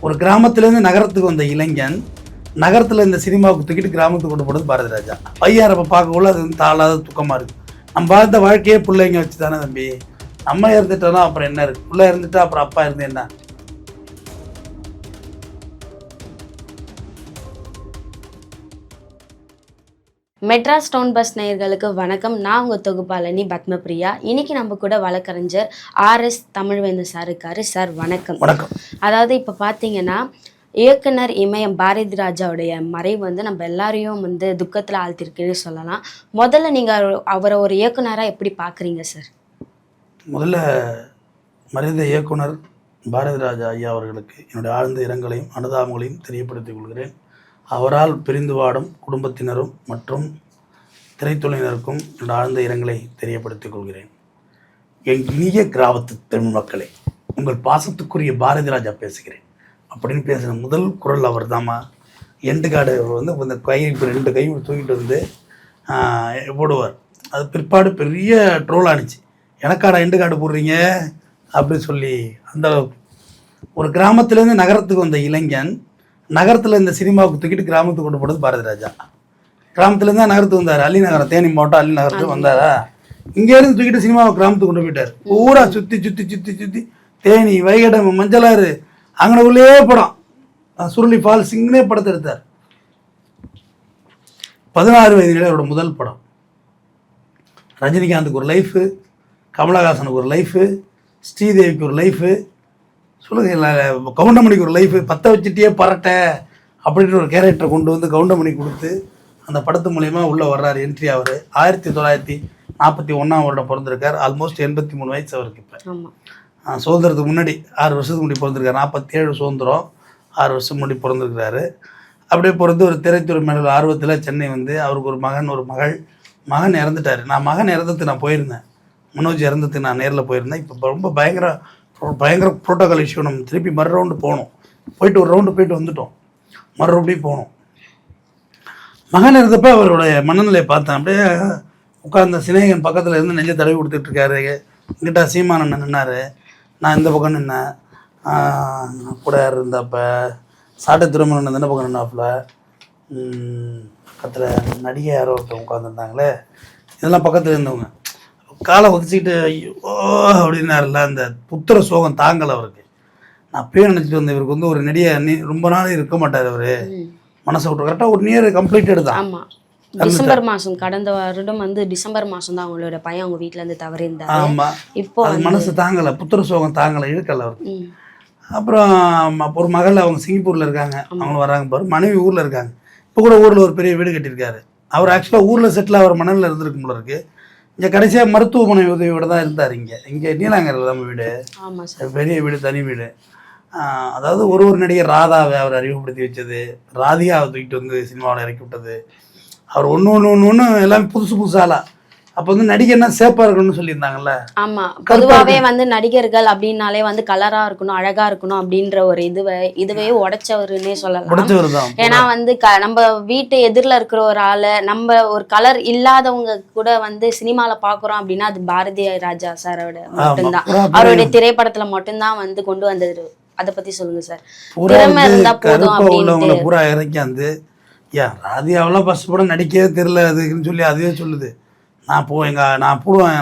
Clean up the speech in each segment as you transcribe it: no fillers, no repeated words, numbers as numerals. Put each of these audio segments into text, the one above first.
ஒரு கிராமத்துலேருந்து நகரத்துக்கு வந்த இளைஞன் நகரத்தில் இந்த சினிமாவுக்கு தூக்கிட்டு கிராமத்துக்கு கொண்டு போனது பாரதி ராஜா. பையன் பார்க்கக்குள்ள அது வந்து தாளாத துக்கமாக இருக்குது. நம்ம வாழ்ந்த வாழ்க்கையே பிள்ளைங்க வச்சு தானே தம்பி. நம்ம இருந்துட்டோம்னா அப்புறம் என்ன இருக்குது? பிள்ளை இருந்துட்டா அப்புறம் அப்பா இருந்து என்ன? மெட்ராஸ் டவுன் பஸ் நேயர்களுக்கு வணக்கம். நான் உங்கள் தொகுப்பாளனி பத்மபிரியா. இன்னைக்கு நம்ம கூட வழக்கறிஞர் RS தமிழ்வேந்தன் சார் இருக்காரு. சார் வணக்கம். வணக்கம். அதாவது இப்போ பார்த்தீங்கன்னா இயக்குனர் இமயம் பாரதி ராஜாவுடைய மறைவு வந்து நம்ம எல்லாரையும் வந்து துக்கத்தில் ஆழ்த்திருக்குன்னு சொல்லலாம். முதல்ல நீங்கள் அவரை ஒரு இயக்குனராக எப்படி பார்க்குறீங்க சார்? முதல்ல மறைந்த இயக்குனர் பாரதி ராஜா ஐயா அவர்களுக்கு என்னுடைய ஆழ்ந்த இரங்கலையும் அனுதாபங்களையும் தெரியப்படுத்திக் கொள்கிறேன். அவரால் பிரிந்து வாடும் குடும்பத்தினரும் மற்றும் திரைத்துறையினருக்கும் என்னுடைய ஆழ்ந்த இரங்கலை தெரியப்படுத்திக் கொள்கிறேன். என் இனிய கிராமத்து பெண் மக்களே, உங்கள் பாசத்துக்குரிய பாரதி ராஜா பேசுகிறேன் அப்படின்னு பேசுகிற முதல் குரல் அவர் தாம்மா. எண்டு கார்டு வந்து இந்த கை இப்போ 2 கையும் தூக்கிட்டு வந்து போடுவார். அது பிற்பாடு பெரிய ட்ரோல் ஆனிச்சு. எனக்காடா எண்டு கார்டு போடுறீங்க அப்படின்னு சொல்லி. அந்த அளவுக்கு ஒரு கிராமத்துலேருந்து நகரத்துக்கு வந்த இளைஞன் நகரத்தில் இந்த சினிமாவுக்கு தூக்கிட்டு கிராமத்துக்கு கொண்டு போனது பாரதி ராஜா. கிராமத்துலேருந்து தான் நகரத்துக்கு வந்தார். அள்ளி நகரம், தேனி மாவட்டம் அள்ளி நகரத்துக்கு வந்தாரா. இங்கேருந்து தூக்கிட்டு சினிமாவை கிராமத்துக்கு கொண்டு போயிட்டார். பூரா சுற்றி சுற்றி சுற்றி சுற்றி தேனி, வைகடம், மஞ்சளாறு அங்கனக்குள்ளே படம், சுருளி ஃபால்ஸ் இங்கனே படத்தை எடுத்தார். 16 வயதிலே அவரோட முதல் படம். ரஜினிகாந்துக்கு ஒரு லைஃபு, கமலஹாசனுக்கு ஒரு லைஃபு, ஸ்ரீதேவிக்கு ஒரு லைஃபு, சொல்லுங்க கவுண்டமணிக்கு ஒரு லைஃபு. பற்ற வச்சுட்டே பரட்ட அப்படின்ற ஒரு கேரக்டரை கொண்டு வந்து கவுண்டமணி கொடுத்து அந்த படத்து மூலயமா உள்ளே வர்றார். என்ட்ரி அவர் 1941ஆம் வருடம் பிறந்திருக்கார். ஆல்மோஸ்ட் 83 வயசு அவருக்கு. இப்போ சுதந்திரத்துக்கு முன்னாடி 6 வருஷத்துக்கு முன்னாடி பிறந்திருக்காரு. 47 சுதந்திரம், 6 வருஷம் முன்னாடி பிறந்திருக்கிறாரு. அப்படியே பிறந்து ஒரு திரைத்துறை மேல ஆர்வத்தில் சென்னை வந்து அவருக்கு ஒரு மகன் இறந்துட்டார். நான் மகன் இறந்ததுக்கு நான் போயிருந்தேன். மனோஜ் இறந்ததுக்கு நான் நேரில் போயிருந்தேன். இப்போ ரொம்ப பயங்கர ப்ரோட்டோகால் இஷ்யூ. நம்ம திருப்பி மறு ரவுண்டு போகணும். போயிட்டு ஒரு ரவுண்டு போயிட்டு வந்துட்டோம். மறுபடியும் போகணும். மகன் இருந்தப்போ அவருடைய மனநிலையை பார்த்தேன். அப்படியே உட்கார்ந்த சிநேகன் பக்கத்தில் இருந்து நெஞ்ச தடவி கொடுத்துட்ருக்காரு. இங்கிட்ட சீமானன் நின்னார், நான் இந்த பக்கம் நின்னேன். கூட யார் இருந்தப்போ சாட்டை திருமணம் இந்த பக்கம் நின்னாப்புல. பக்கத்தில் நடிகை யாரோ ஒருத்தவங்க உட்காந்துருந்தாங்களே, இதெல்லாம் பக்கத்தில் இருந்தவங்க. காலை ஒதிச்சிக்கிட்டு ஐயோ அப்படின்னாருல. அந்த புத்திர சோகம் தாங்கலை அவருக்கு. நான் அப்பயே நினச்சிட்டு வந்தேன், இவருக்கு வந்து ஒரு நெடிய ரொம்ப நாள் இருக்க மாட்டார் அவர். மனசை விட்டு கரெக்டாக ஒரு நியர் கம்ப்ளீட்டட் தான். ஆமாம், டிசம்பர் மாதம், கடந்த வருடம் வந்து டிசம்பர் மாதம் தான் அவங்களோட பையன் அவங்க வீட்டிலேருந்து தவறியிருந்தார். ஆமாம், இப்போ அது மனசு தாங்கலை, புத்திர சோகம் தாங்கலை, இழுக்கலை அவருக்கு. அப்புறம் ஒரு மகள் அவங்க சிங்கப்பூரில் இருக்காங்க, அவங்க வராங்க பாரு. மனைவி ஊரில் இருக்காங்க. இப்போ கூட ஊரில் ஒரு பெரிய வீடு கட்டியிருக்காரு. அவர் ஆக்சுவலாக ஊரில் செட்டில் ஆகிற மணலில் இருந்திருக்கும் போல இருக்குது. இங்கே கடைசியாக மருத்துவமனை உதவியோடு தான் இருந்தார். இங்கே நீலாங்கரில் நம்ம வீடு, பெரிய வீடு, தனி வீடு. அதாவது ஒரு நடிகர் ராதாவை அவர் அறிமுகப்படுத்தி வச்சது, ராதிகாவை தூக்கிட்டு வந்து சினிமாவில் இறக்கி விட்டது. அவர் ஒன்று எல்லாமே புதுசாலா. அப்போ வந்து நடிகர்னா சேஃபாக இருக்கணும்னு சொல்லியிருந்தாங்கல்ல. ஆமாம், பொதுவாகவே வந்து நடிகர்கள் அப்படின்னாலே வந்து கலராக இருக்கணும், அழகாக இருக்கணும் அப்படின்ற ஒரு இதுவே உடைச்சவருன்னே சொல்லலாம். ஏன்னா வந்து நம்ம வீட்டு எதிரில் இருக்கிற ஒரு ஆளை நம்ம ஒரு கலர் இல்லாதவங்க கூட வந்து சினிமாவில் பார்க்குறோம் அப்படின்னா அது பாரதி ராஜா சாரோட மட்டும்தான். அவருடைய திரைப்படத்தில் மட்டும்தான் வந்து கொண்டு வந்தது. அதை பற்றி சொல்லுங்க சார். திறமை இருந்தால் போதும் அப்படின்னு பூரா இறக்கி வந்து ராதிகாவெல்லாம் ஃபர்ஸ்ட் படம் நடிக்கவே தெரியல அதுக்குன்னு சொல்லி அதுவே சொல்லுது. நான் போடுவேன்,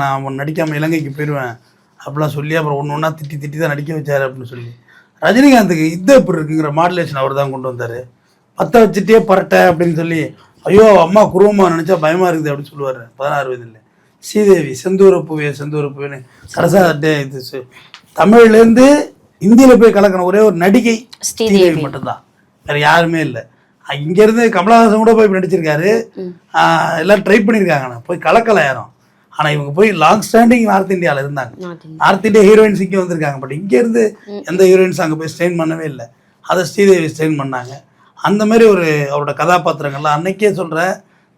நான் நடிக்காமல் இலங்கைக்கு போயிடுவேன் அப்படிலாம் சொல்லி அப்புறம் ஒன்றா திட்டி தான் நடிக்க வச்சார் அப்படின்னு சொல்லி. ரஜினிகாந்துக்கு இது எப்படி இருக்குங்கிற மாடுலேஷன் அவர் தான் கொண்டு வந்தார். பற்ற வச்சுட்டே பரட்ட அப்படின்னு சொல்லி, ஐயோ அம்மா குருவமாக நினச்சா பயமாக இருக்குது அப்படின்னு சொல்லுவார் 16 வயதில். ஸ்ரீதேவி செந்தூரப்பூவேன்னு கடைசியாக இது தமிழ்லேருந்து இந்தியில் போய் கலக்கின ஒரே ஒரு நடிகை ஸ்ரீதேவி மட்டும்தான், வேறு யாருமே இல்லை. இங்கேருந்து கமலஹாசன் கூட போய் நடிச்சிருக்காரு. எல்லாம் ட்ரை பண்ணியிருக்காங்க, போய் கலக்கலை யாரும். ஆனால் இவங்க போய் லாங் ஸ்டாண்டிங் நார்த் இந்தியாவில் இருந்தாங்க. நார்த் இந்தியா ஹீரோயின்ஸ் இங்கே வந்திருக்காங்க. பட் இங்கேருந்து எந்த ஹீரோயின்ஸ் அங்கே போய் ஸ்ட்ரெயின் பண்ணவே இல்லை. அதை ஸ்ரீதேவி ஸ்ட்ரெயின் பண்ணாங்க. அந்த மாதிரி ஒரு அவரோட கதாபாத்திரங்கள்லாம் அன்னைக்கே சொல்கிற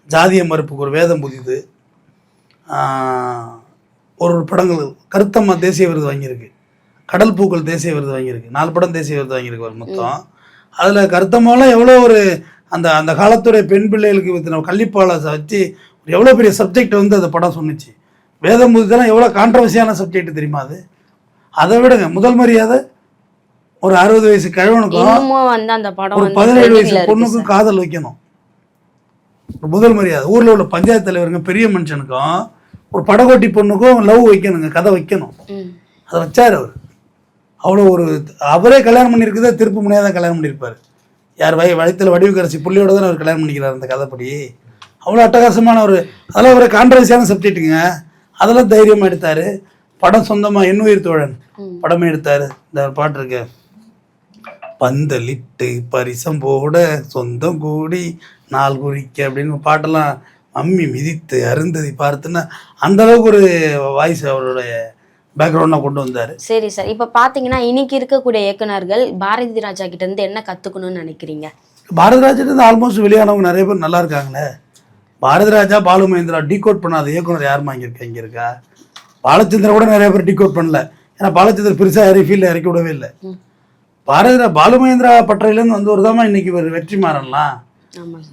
ஜாதிய மறுப்புக்கு ஒரு வேதம் புதிது, ஒரு படங்கள். கருத்தம்மா தேசிய விருது வாங்கியிருக்கு, கடல் பூக்கள் தேசிய விருது வாங்கியிருக்கு, 4 படம் தேசிய விருது வாங்கியிருக்கு ஒரு மொத்தம். அதில் கருத்தம்மாலாம் எவ்வளோ ஒரு அந்த காலத்துடைய பெண் பிள்ளைகளுக்கு கள்ளிப்பாலை வச்சு எவ்வளோ பெரிய சப்ஜெக்ட் வந்து அந்த படம் சொன்னிச்சு. வேதம் புதிதெல்லாம் எவ்வளோ கான்ட்ரவர்சியான சப்ஜெக்ட் தெரியுமா அது? அதை விடுங்க, முதல் மரியாதை ஒரு 60 வயசு கிழவனுக்கும் இன்னமும் வந்து அந்த படம் ஒரு வந்து 17 trending ல வயசு இருக்கு பொண்ணுக்கும் காதல் வைக்கணும். முதல் மரியாதை ஊர்ல உள்ள பஞ்சாயத்து தலைவருங்க பெரிய மனுஷனுக்கும் ஒரு படகோட்டி பொண்ணுக்கும் லவ் வைக்கணுங்க, கதை வைக்கணும். ம். அதை வச்சார் அவர். அவ்வளோ ஒரு அவரே கல்யாணம் பண்ணியிருக்குதே திருப்பு முனையாக தான் கல்யாணம் பண்ணியிருப்பார். யார் வயிற்றுல வடிவுக்கரசி புள்ளியோட தான் அவர் கல்யாணம் பண்ணிக்கிறார் அந்த கதைப்படி. அவ்வளோ அட்டகாசமான ஒரு அதெல்லாம் ஒரு கான்ட்ரவர்சியான சப்ஜெக்ட்டுங்க. அதெல்லாம் தைரியமாக எடுத்தார். படம் சொந்தமாக எண்ணுயிர் தோழன் படமே எடுத்தார். இந்த ஒரு பாட்டு இருக்கு, பந்தலிட்டு பரிசம் போட சொந்தம் கூடி நாள் குறிக்க அப்படின்னு பாட்டெல்லாம் அம்மி மிதித்து அருந்ததி பார்த்துன்னா அந்த அளவுக்கு ஒரு வாய்ஸ் அவருடைய பேக்ரவுண்டாக கொண்டு வந்தார். சரி சார், இப்போ பார்த்தீங்கன்னா இன்னைக்கு இருக்கக்கூடிய இயக்குனர்கள் பாரதி ராஜா கிட்ட இருந்து என்ன கற்றுக்கணும்னு நினைக்கிறீங்க? பாரதி ராஜா ஆல்மோஸ்ட் வெளியானவங்க நிறைய பேர் நல்லா இருக்காங்களே. பாரதி ராஜா, பாலு மகேந்திரா டீகோட் பண்ணாத இயக்குனர் யாருமா இங்கே இருக்கா? பாலச்சந்திரன் கூட நிறைய பேர் டீகோட் பண்ணல. ஏன்னா பாலச்சந்திரன் பெருசாக யாரையும் ஃபீல்டில் இறக்கி விடவே இல்லை. பாலு மகேந்திரா பட்டறையிலேருந்து வந்தவர் தான் இன்னைக்கு ஒரு வெற்றி மாறலாம்.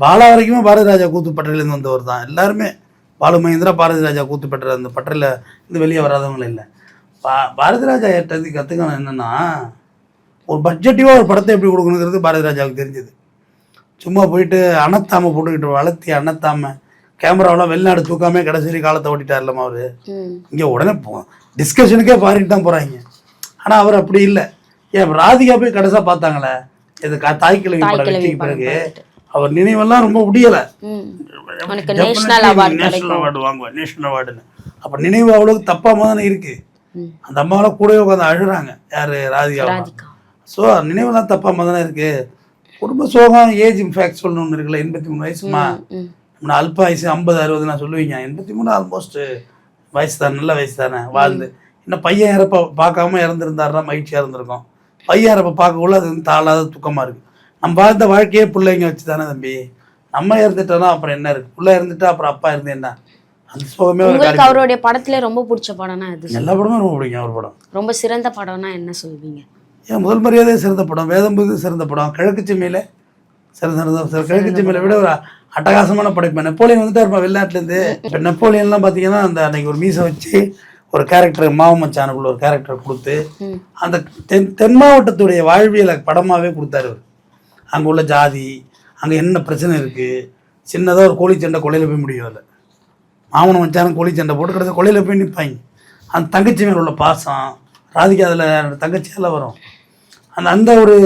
பாலா வரைக்குமே பாரதி ராஜா கூத்து பட்டறையிலேருந்து வந்தவர் தான். எல்லாருமே பாலு மகேந்திரா பாரதி ராஜா கூத்து பட்டறை அந்த பட்டறையில் இருந்து வெளியே வராதவங்களும் இல்லை. பாரதி ராஜா ஏற்றது கற்றுக்கணும் என்னென்னா, ஒரு பட்ஜெட்டிவாக ஒரு படத்தை எப்படி கொடுக்கணுங்கிறது பாரதி ராஜாவுக்கு தெரிஞ்சது. சும்மா போயிட்டு அனத்தாமல் போட்டுக்கிட்டு வளர்த்தி அனத்தாமல் கேமராவெலாம் வெளிநாடு தூக்காமே கடைசி காலத்தை ஓட்டிட்டார்லம்மா அவர். இங்கே உடனே டிஸ்கஷனுக்கே பாரிட்டு தான் போகிறாங்க. ஆனால் அவர் அப்படி இல்லை. ஏன் ராதிகா போய் கடைசியாக பார்த்தாங்களே இது தாய்க்கிழமை படம் வெற்றிக்கு பிறகு அவர் நினைவெல்லாம் ரொம்ப முடியலை. நேஷனல் அவார்டு வாங்குவேன், நேஷனல் அவார்டுன்னு. அப்போ நினைவு அவ்வளோக்கு தப்பாம தானே இருக்குது. அந்த அம்மாவெல்லாம் கூடவே உட்காந்து அழுறாங்க. யார்? ராதிகா. ஸோ நினைவெல்லாம் தப்பாம தானே இருக்குது. குடும்ப சோகம் ஏஜ் இன்ஃபேக்ட் சொல்லணும்னு ஒன்று இருக்குல்ல. 83 வயசுமா நான் அல்ப வயசு 50-60 நான் சொல்லுவீங்க. 83 ஆல்மோஸ்ட் வயசு தானே, நல்ல வயசு தானே வாழ்ந்து. இன்னும் பையன் இறப்ப பார்க்காம இறந்துருந்தாருன்னா மகிழ்ச்சியாக இருந்திருக்கும். பையன் இறப்ப பார்க்கக்குள்ள அது வந்து தாளாத துக்கமாக இருக்குது. நம்ம வாழ்ந்த வாழ்க்கையே பிள்ளைங்க வச்சு தானே தம்பி. நம்ம இறந்துட்டோம்னா அப்புறம் என்ன இருக்குது? பிள்ளை இருந்துட்டா அப்புறம் அப்பா இருந்து என்ன? அந்த சோகமே உங்களுக்கு அவருடைய படத்துல ரொம்ப பிடிச்ச படம்னா எது? எல்லா படமும் ரொம்ப பிடிக்கும். அவர் படம் ரொம்ப சிறந்த படம்னா என்ன சொல்வீங்க? ஏன் முதல் மரியாதை சிறந்த படம், வேதம்புது சிறந்த படம், கிழக்கு சிம்மையில சிறந்த கிழக்கு சிம்மையில விட ஒரு அட்டகாசமான படைப்பு. நெப்போலியன் வந்துட்டு இருப்பா வெளிநாட்டிலேருந்து. இப்போ நெப்போலியன்லாம் பார்த்தீங்கன்னா அந்த அன்னைக்கு ஒரு மீசை வச்சு ஒரு கேரக்டர் மாவு மச்சானுக்குள்ள ஒரு கேரக்டர் கொடுத்து அந்த தென் மாவட்டத்துடைய வாழ்வியலை படமாகவே கொடுத்தாரு அவர். அங்கே உள்ள ஜாதி, அங்கே என்ன பிரச்சனை இருக்குது, சின்னதாக ஒரு கோழி சண்டை கொலையில் போய் முடியும். அதில் மாமனை மச்சானும் கோழி சண்டை போட்டு கிடச்ச கொலையில் போய் நிற்பாங்க. அந்த தங்கச்சி மேலே உள்ள பாசம், ராதிகா அதில் தங்கச்சியால் வரும். அந்த ஒரு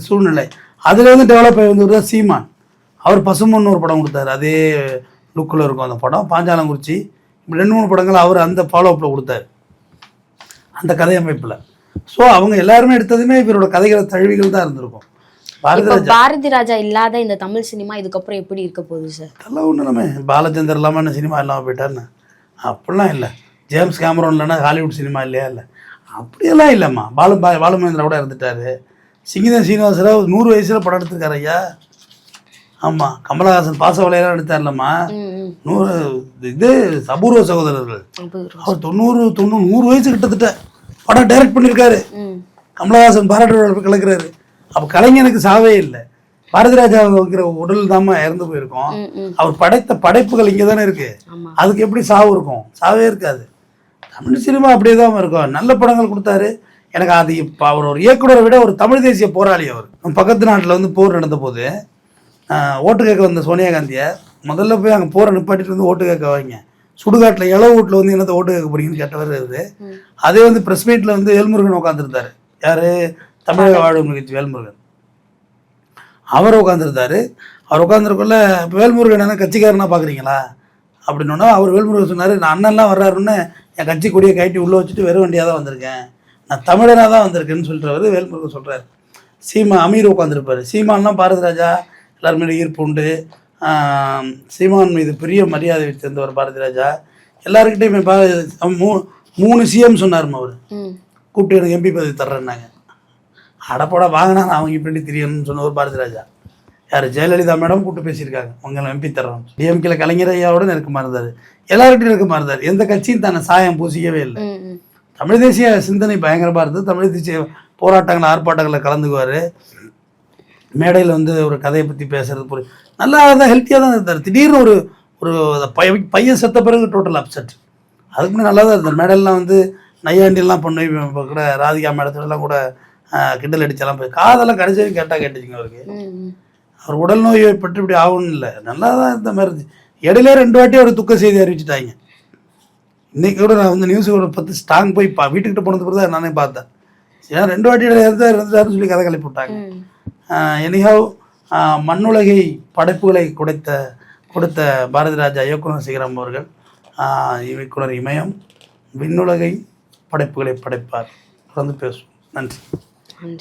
சூழ்நிலை அதில் வந்து டெவலப் ஆகி வந்து தான் சீமான். அவர் பசுமன்னு ஒரு படம் கொடுத்தாரு, அதே லுக்கில் இருக்கும் அந்த படம். பாஞ்சாலங்குறிச்சி, இப்படி 2-3 படங்கள் அவர் அந்த ஃபாலோஅப்பில் கொடுத்தாரு அந்த கதை அமைப்பில். ஸோ அவங்க எல்லாருமே எடுத்ததுமே இவரோட கதைகளை தழுவிகள் தான் இருந்திருக்கும். பாரதி ராஜா இல்லாத இந்த தமிழ் சினிமா இதுக்கப்புறம் எப்படி இருக்க போகுது சார்? அதெல்லாம் ஒன்று நம்ம பாலச்சந்தர் இல்லாமல் என்ன சினிமா இல்லாமல் போயிட்டாருன்னு அப்படிலாம் இல்லை. ஜேம்ஸ் கேமரோன் இல்லைன்னா ஹாலிவுட் சினிமா இல்லையா? இல்லை, அப்படியெல்லாம் இல்லைம்மா. பாலுமகேந்திரா கூட இருந்துட்டாரு. சிங்கிதன் சீனிவாசராவ் 100 வயசில் படம் எடுத்திருக்காரு ஐயா. ஆமாம், கமலஹாசன் பாசவலையெல்லாம் எடுத்தார்லம்மா. 100 இது அபூர்வ சகோதரர்கள். அவர் 100 வயசு கிட்டத்தட்ட படம் டைரக்ட் பண்ணியிருக்காரு. கமலஹாசன் பாராட்டு கலக்கிறாரு. அப்போ கலைஞனுக்கு சாவே இல்லை. பாரதி ராஜா வைக்கிற உடல் தாம இறந்து போயிருக்கோம். அவர் படைத்த படைப்புகள் இங்கே தானே இருக்கு. அதுக்கு எப்படி சாவு இருக்கும்? சாவே இருக்காது. தமிழ் சினிமா அப்படியே தான் இருக்கும். நல்ல படங்கள் கொடுத்தாரு எனக்கு. அது இப்போ அவர் ஒரு இயக்குனரை விட ஒரு தமிழ் தேசிய போராளி. அவர் பக்கத்து நாட்டில் வந்து போர் நடந்த போது ஓட்டு கேட்க வந்த சோனியா காந்தியை முதல்ல போய் அங்கே போரை நிப்பாட்டிட்டு வந்து ஓட்டு கேட்க வைங்க. சுடுகாட்டில் இளவு வீட்டில் வந்து என்னத்தை ஓட்டு கேட்க போறீங்கன்னு கேட்டவர் இருக்குது. அதே வந்து ப்ரெஸ் மீட்டில் வந்து வேல்முருகன் உட்காந்துருந்தாரு. யார்? தமிழக வாழ்வு நிகழ்ச்சி வேல்முருகன். அவர் உட்காந்துருந்தாரு. அவர் உட்காந்துருக்குள்ள வேல்முருகன் என்ன கட்சிக்காரனா பார்க்குறீங்களா அப்படின்னா, அவர் வேல்முருகன் சொன்னார், நான் அண்ணன்லாம் வர்றாருன்னு என் கட்சி கொடியை கட்டி உள்ளே வச்சுட்டு வெறும் வண்டியாக தான் வந்திருக்கேன், நான் தமிழனாக தான் வந்திருக்கேன்னு சொல்கிறவர் வேல்முருகன் சொல்கிறார். அமீர் உட்காந்துருப்பார். சீமான்லாம் பாரதி ராஜா எல்லாருமே ஈர்ப்பு உண்டு. சீமான் மீது பெரிய மரியாதை வச்சிருந்தவர் பாரதி ராஜா. எல்லாருக்கிட்டையுமே 3 சிஎம் சொன்னார்மா அவர். கூப்பிட்டு எனக்கு எம்பி பதவி தர்றேன்னாங்க. அடப்போட வாங்கினா அவங்க இப்படி தெரியணும்னு சொன்னவர் பாரதி ராஜா. யார்? ஜெயலலிதா மேடம் கூப்பிட்டு பேசியிருக்காங்க, உங்களை எம்பி தர்றோம். டிஎம்கேல கலைஞர் ஐயாவோட நெருக்கமாக இருந்தார். எல்லாருக்கிட்டையும் நெருக்கமாக இருந்தார். எந்த கட்சியும் தன்னை சாயம் பூசிக்கவே இல்லை. தமிழ் தேசிய சிந்தனை பயங்கரமாக இருந்தது. தமிழ் தேசிய போராட்டங்கள் ஆர்ப்பாட்டங்களில் கலந்துக்குவார். மேடையில் வந்து ஒரு கதையை பற்றி பேசுறது நல்லா தான் ஹெல்த்தியாக தான் இருந்தார். திடீர்னு ஒரு பையன் செத்த பிறகு டோட்டல் அப்செட். அதுக்கு முன்னாடி நல்லா தான் இருந்தார். மேடையெல்லாம் வந்து நையாண்டிலாம் பண்ணி இப்போ கூட ராதிகா மேடத்துலலாம் கூட கிண்டல் அடிச்செல்லாம் போய் காதெல்லாம் கடைசி வரைக்கும் கேட்டுச்சுங்க அவருக்கு. அவர் உடல் நோயை பற்றி இப்படி ஆகணும் இல்லை, நல்லா தான் இந்த மாதிரி இருந்துச்சு. இடையில 2 வாட்டி அவர் துக்க செய்தி அறிவிச்சிட்டாங்க. இன்றைக்கி கூட நான் வந்து நியூஸ் ஒரு 10 ஸ்டாங் போய் வீட்டுக்கிட்ட போனது பிறகு தான் நானே பார்த்தேன். ஏன்னா 2 வாட்டி இருந்துட்டாருன்னு சொல்லி கதை கிளப்பி விட்டாங்க. எனிஹாவ் மண்ணுலகை படைப்புகளை கொடுத்த பாரதி ராஜா இயக்குனர் சிகரம் அவர்கள் இயக்குனர் இமயம் விண்ணுலகை படைப்புகளை படைப்பார். தொடர்ந்து பேசுவோம். நன்றி.